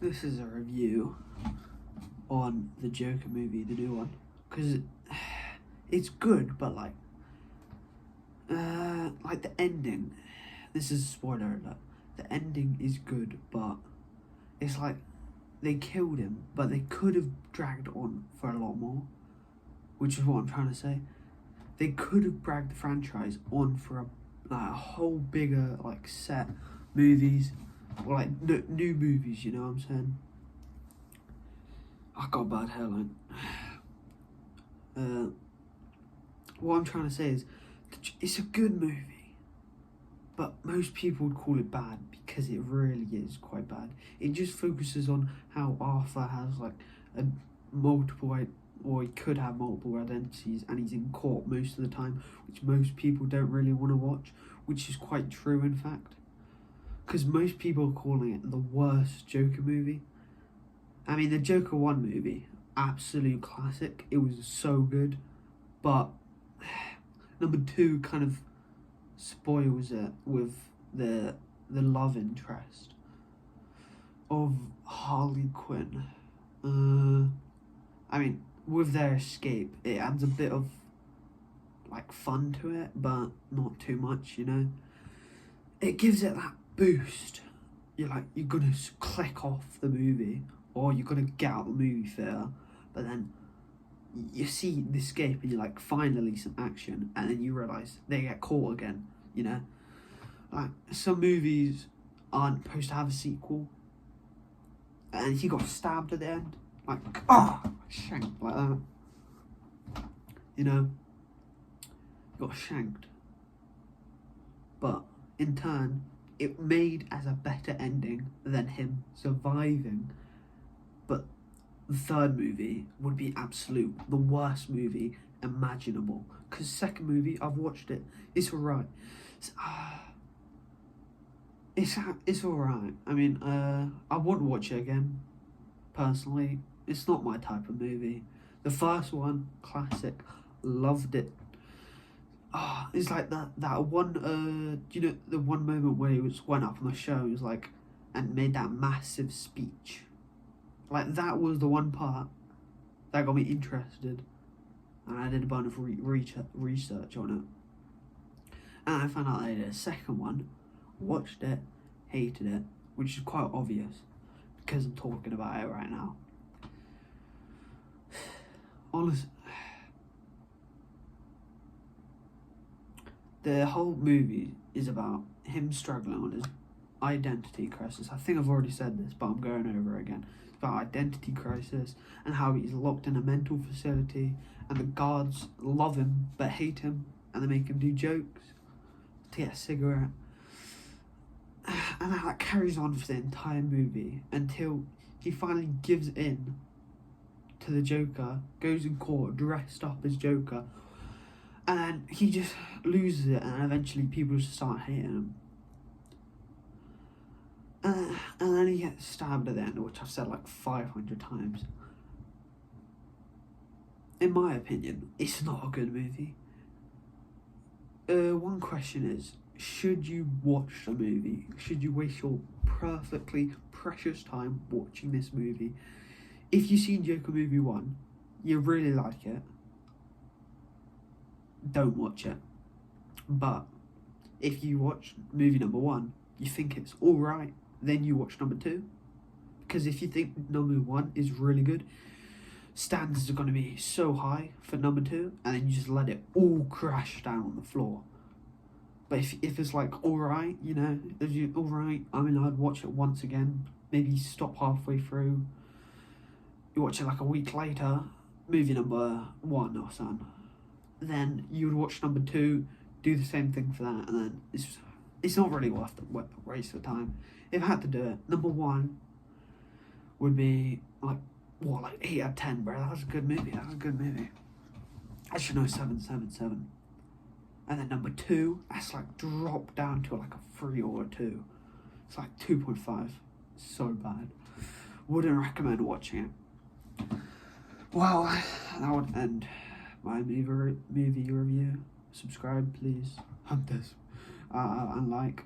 This is a review on the Joker movie, the new one, because it's good, but like the ending. This is a spoiler alert. The ending is good, but it's like they killed him, but they could have dragged on for a lot more, which is what I'm trying to say. They could have dragged the franchise on for a whole bigger set movies, or new movies. You know what I'm saying? I got a bad hairline. What I'm trying to say is, it's a good movie, but most people would call it bad because it really is quite bad. It just focuses on how Arthur has a multiple, or he could have multiple identities, and he's in court most of the time, which most people don't really want to watch, which is quite true in fact. Because most people are calling it the worst Joker movie. I mean, the Joker 1 movie, absolute classic. It was so good, but number 2 kind of spoils it with the love interest of Harley Quinn. I mean, with their escape, it adds a bit of fun to it, but not too much, you know. It gives it that boost. You're gonna click off the movie, or you're gonna get out the movie theater, but then you see the escape and you're like, finally some action, and then you realise they get caught again, you know? Some movies aren't supposed to have a sequel, and he got stabbed at the end, shanked like that. You know? He got shanked. But in turn, it made as a better ending than him surviving. But the third movie would be the worst movie imaginable. Because second movie, I've watched it. It's alright. It's alright. I mean, I wouldn't watch it again. Personally, it's not my type of movie. The first one, classic, loved it. It's like that one. You know, the one moment where he went up on the show, he was and made that massive speech. That was the one part that got me interested, and I did a bunch of research on it. And I found out I did a second one, watched it, hated it, which is quite obvious because I'm talking about it right now. Honestly, the whole movie is about him struggling on his identity crisis. I think I've already said this, but I'm going over it again. It's about identity crisis and how he's locked in a mental facility, and the guards love him but hate him, and they make him do jokes to get a cigarette. And that carries on for the entire movie until he finally gives in to the Joker, goes in court dressed up as Joker, and then he just loses it, and eventually people just start hating him. And then he gets stabbed at the end, which I've said 500 times. In my opinion, it's not a good movie. One question is, should you watch the movie? Should you waste your perfectly precious time watching this movie? If you've seen Joker movie 1, you really like it, don't watch it. But if you watch movie number 1, you think it's alright, then you watch number 2. Because if you think number 1 is really good, standards are going to be so high for number 2, and then you just let it all crash down on the floor. But if it's alright, you know, if you alright, I mean, I'd watch it once again, maybe stop halfway through, you watch it a week later, movie number 1 or something. Then you would watch number 2, do the same thing for that, and then it's not really worth the waste of time. If I had to do it, number 1 would be 8 out of 10, bro. That was a good movie. I should know 7. And then number 2, that's dropped down to a 3 or a 2. It's 2.5. So bad. Wouldn't recommend watching it. Well, that would end my movie review. Subscribe, please. Hunters. And like.